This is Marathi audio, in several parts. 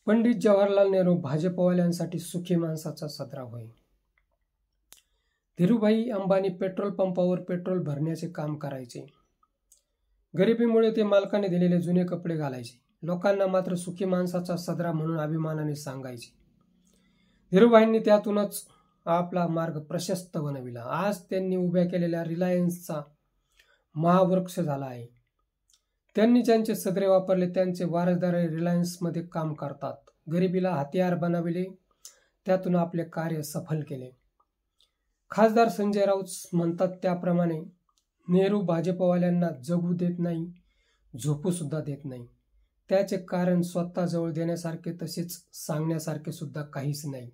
पंडित जवाहरलाल नेहरू भाजपवाल्यांसाठी सुखी माणसाचा सदरा होय. धीरूभाई अंबानी पेट्रोल पंपावर पेट्रोल भरण्याचे काम करायचे. गरिबीमुळे ते मालकाने दिलेले जुने कपडे घालायचे. लोकांना मात्र सुखी माणसाचा सदरा म्हणून अभिमानाने सांगायचे. धीरूभाईंनी त्यातूनच आपला मार्ग प्रशस्त बनविला. आज त्यांनी उभ्या केलेल्या रिलायन्सचा महावृक्ष झाला आहे. त्यांनी ज्यांचे सदरे वापरले त्यांचे वारसदार रिलायन्समध्ये काम करतात. गरिबीला हतियार बनविले, त्यातून आपले कार्य सफल केले. खासदार संजय राऊत म्हणतात त्याप्रमाणे नेहरू भाजपवाल्यांना जगू देत नाही, झोपू सुद्धा देत नाही. त्याचे कारण स्वतःजवळ देण्यासारखे तसेच सांगण्यासारखे सुद्धा काहीच नाही.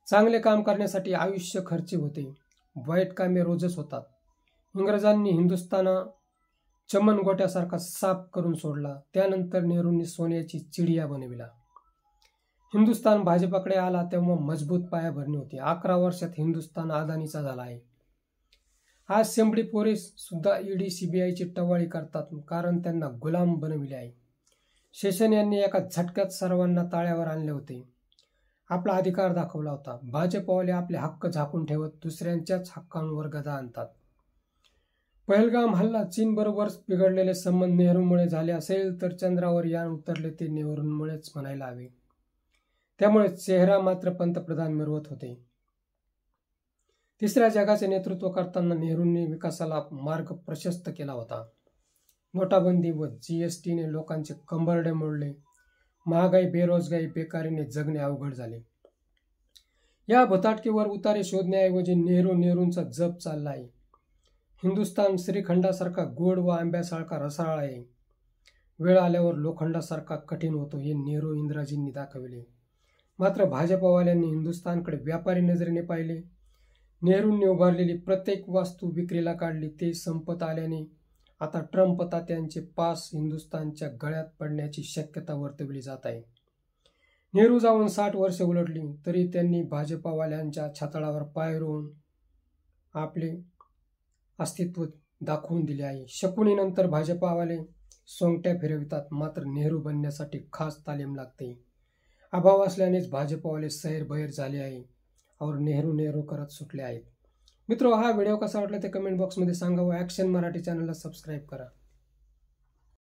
चांगले काम करण्यासाठी आयुष्य खर्ची होते, वाईट कामे रोजच होतात. इंग्रजांनी हिंदुस्थाना चमनगोट्यासारखा साफ करून सोडला. त्यानंतर नेहरूंनी सोन्याची चिडिया बनविला. हिंदुस्थान भाजपाकडे आला तेव्हा मजबूत पायाभरणी होती. 11 वर्षात हिंदुस्थान अदानीचा झाला आहे. आज शेंबडी पोरे सुद्धा ईडी सीबीआयची टवाळी करतात, कारण त्यांना गुलाम बनविले आहे. शेषन यांनी एका झटक्यात सर्वांना ताळ्यावर आणले होते. आपला अधिकार दाखवला होता. भाजपवाले आपले हक्क झाकून ठेवत दुसऱ्यांच्याच हक्कांवर गदा आणतात. पहलगाम हल्ला चीनबरोबर बिघडलेले संबंध नेहरूंमुळे झाले असेल तर चंद्रावर यान उतरले ते नेहरूंमुळेच म्हणायला हवे. त्यामुळे चेहरा मात्र पंतप्रधान मिरवत होते. तिसऱ्या जगाचे नेतृत्व करताना नेहरूंनी विकासाला मार्ग प्रशस्त केला होता. नोटाबंदी व जीएसटीने लोकांचे कंबरडे मोडले. महागाई, बेरोजगारी, बेकारीने जगणे अवघड झाले. या भुताटकीवर उतारे शोधण्याऐवजी नेहरूंचा जप चालला आहे. हिंदुस्थान श्रीखंडासारखा गोड व आंब्यासारखा रसाळ आहे. वेळ आल्यावर लोखंडासारखा कठीण होतो हे नेहरू इंद्राजींनी दाखविले. मात्र भाजपवाल्यांनी हिंदुस्थानकडे व्यापारी नजरेने पाहिले. नेहरूंनी उभारलेली प्रत्येक वास्तू विक्रीला काढली. ते संपत आल्याने आता ट्रम्प तात्यांचे पास हिंदुस्थानच्या गळ्यात पडण्याची शक्यता वर्तवली जात आहे. नेहरू जाऊन 60 वर्षे उलटली तरी त्यांनी भाजपवाल्यांच्या छाताळावर पाय रोवून आपले अस्तित्व दाखवून दिले आहे. शकुनीनंतर भाजपवाले सोंगट्या फिरवितात, मात्र नेहरू बनण्यासाठी खास तालीम लागते. अभाव असल्यानेच भाजपवाले सैरभैर झाले आहे और नेहरू करत सुटले आहेत. मित्रो, हा व्हिडिओ कसा वाटला ते कमेंट बॉक्समध्ये सांगा व ॲक्शन मराठी चॅनलला सबस्क्राईब करा.